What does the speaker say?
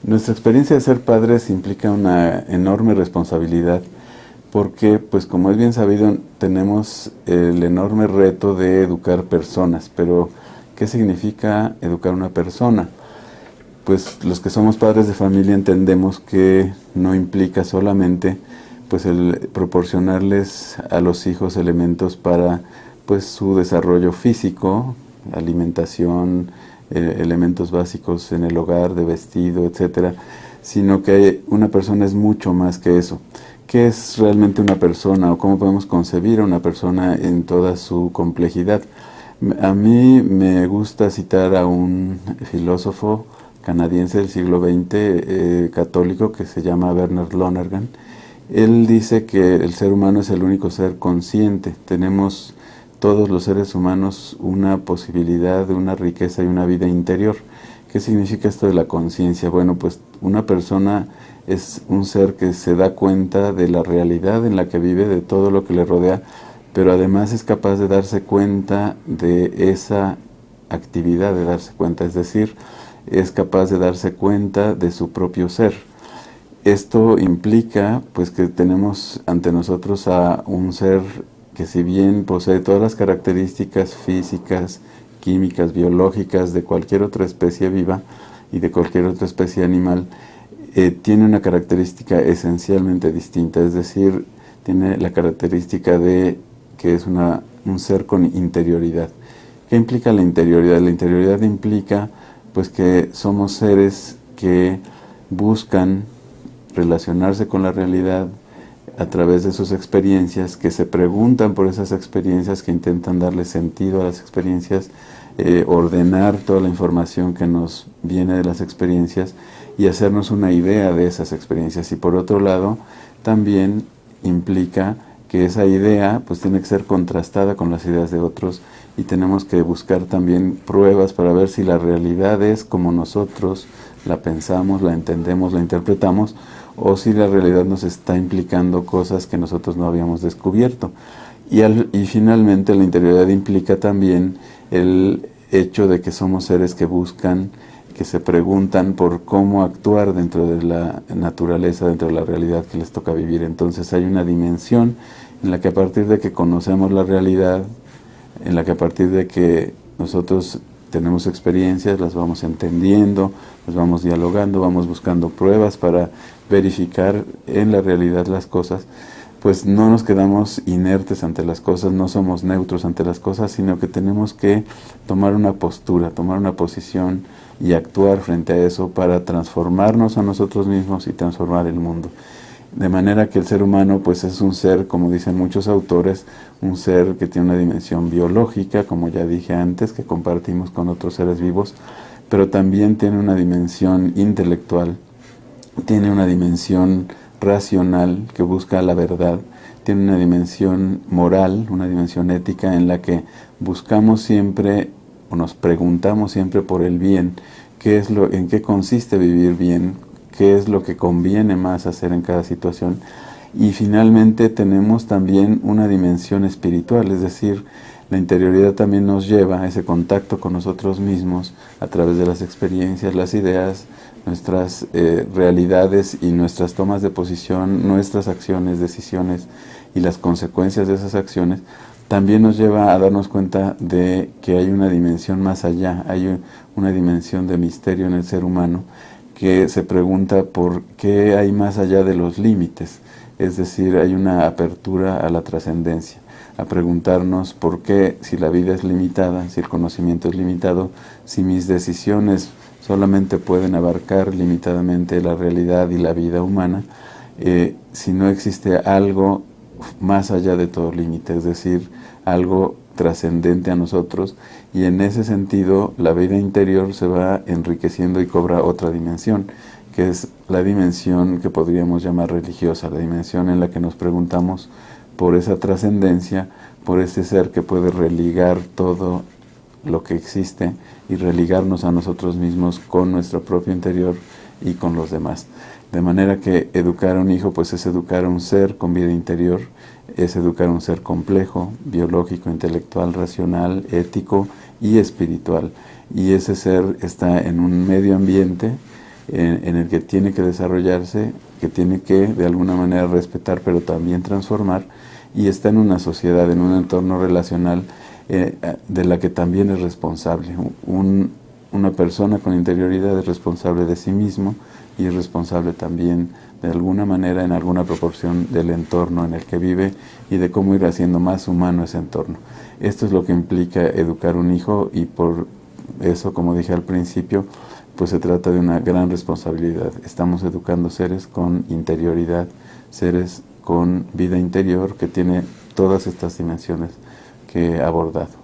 Nuestra experiencia de ser padres implica una enorme responsabilidad porque, pues como es bien sabido, tenemos el enorme reto de educar personas. Pero, ¿qué significa educar una persona? Pues los que somos padres de familia entendemos que no implica solamente pues el proporcionarles a los hijos elementos para pues su desarrollo físico, alimentación, elementos básicos en el hogar, de vestido, etcétera, sino que una persona es mucho más que eso. ¿Qué es realmente una persona o cómo podemos concebir a una persona en toda su complejidad? A mí me gusta citar a un filósofo canadiense del siglo XX, católico, que se llama Bernard Lonergan. Él dice que el ser humano es el único ser consciente. Tenemos todos los seres humanos una posibilidad de una riqueza y una vida interior. ¿Qué significa esto de la conciencia? Bueno, pues una persona es un ser que se da cuenta de la realidad en la que vive, de todo lo que le rodea, pero además es capaz de darse cuenta de esa actividad, de darse cuenta, es decir, es capaz de darse cuenta de su propio ser. Esto implica pues que tenemos ante nosotros a un ser que, si bien posee todas las características físicas, químicas, biológicas de cualquier otra especie viva y de cualquier otra especie animal, tiene una característica esencialmente distinta, es decir, tiene la característica de que es un ser con interioridad. ¿Qué implica la interioridad? La interioridad implica pues que somos seres que buscan relacionarse con la realidad a través de sus experiencias, que se preguntan por esas experiencias, que intentan darle sentido a las experiencias, ordenar toda la información que nos viene de las experiencias y hacernos una idea de esas experiencias. Y por otro lado, también implica que esa idea pues tiene que ser contrastada con las ideas de otros, y tenemos que buscar también pruebas para ver si la realidad es como nosotros la pensamos, la entendemos, la interpretamos, o si la realidad nos está implicando cosas que nosotros no habíamos descubierto. Y finalmente la interioridad implica también el hecho de que somos seres que buscan, que se preguntan por cómo actuar dentro de la naturaleza, dentro de la realidad que les toca vivir. Entonces hay una dimensión en la que, a partir de que conocemos la realidad, en la que a partir de que nosotros tenemos experiencias, las vamos entendiendo, las vamos dialogando, vamos buscando pruebas para verificar en la realidad las cosas, pues no nos quedamos inertes ante las cosas, no somos neutros ante las cosas, sino que tenemos que tomar una postura, tomar una posición y actuar frente a eso para transformarnos a nosotros mismos y transformar el mundo. De manera que el ser humano pues es un ser, como dicen muchos autores, un ser que tiene una dimensión biológica, como ya dije antes, que compartimos con otros seres vivos, pero también tiene una dimensión intelectual, tiene una dimensión racional que busca la verdad, tiene una dimensión moral, una dimensión ética en la que buscamos siempre o nos preguntamos siempre por el bien, en qué consiste vivir bien, qué es lo que conviene más hacer en cada situación. Y finalmente tenemos también una dimensión espiritual, es decir, la interioridad también nos lleva a ese contacto con nosotros mismos a través de las experiencias, las ideas, nuestras realidades y nuestras tomas de posición, nuestras acciones, decisiones y las consecuencias de esas acciones. También nos lleva a darnos cuenta de que hay una dimensión más allá, hay una dimensión de misterio en el ser humano, que se pregunta por qué hay más allá de los límites, es decir, hay una apertura a la trascendencia, a preguntarnos por qué, si la vida es limitada, si el conocimiento es limitado, si mis decisiones solamente pueden abarcar limitadamente la realidad y la vida humana, si no existe algo más allá de todo límite, es decir, algo trascendente a nosotros, y en ese sentido la vida interior se va enriqueciendo y cobra otra dimensión, que es la dimensión que podríamos llamar religiosa, la dimensión en la que nos preguntamos por esa trascendencia, por ese ser que puede religar todo lo que existe y religarnos a nosotros mismos con nuestro propio interior y con los demás. De manera que educar a un hijo pues es educar a un ser con vida interior, es educar a un ser complejo, biológico, intelectual, racional, ético y espiritual. Y ese ser está en un medio ambiente en el que tiene que desarrollarse, que tiene que de alguna manera respetar, pero también transformar, y está en una sociedad, en un entorno relacional de la que también es responsable. Una persona con interioridad es responsable de sí mismo y es responsable también de alguna manera, en alguna proporción, del entorno en el que vive y de cómo ir haciendo más humano ese entorno. Esto es lo que implica educar un hijo, y por eso, como dije al principio, pues se trata de una gran responsabilidad. Estamos educando seres con interioridad, seres con vida interior, que tiene todas estas dimensiones que he abordado.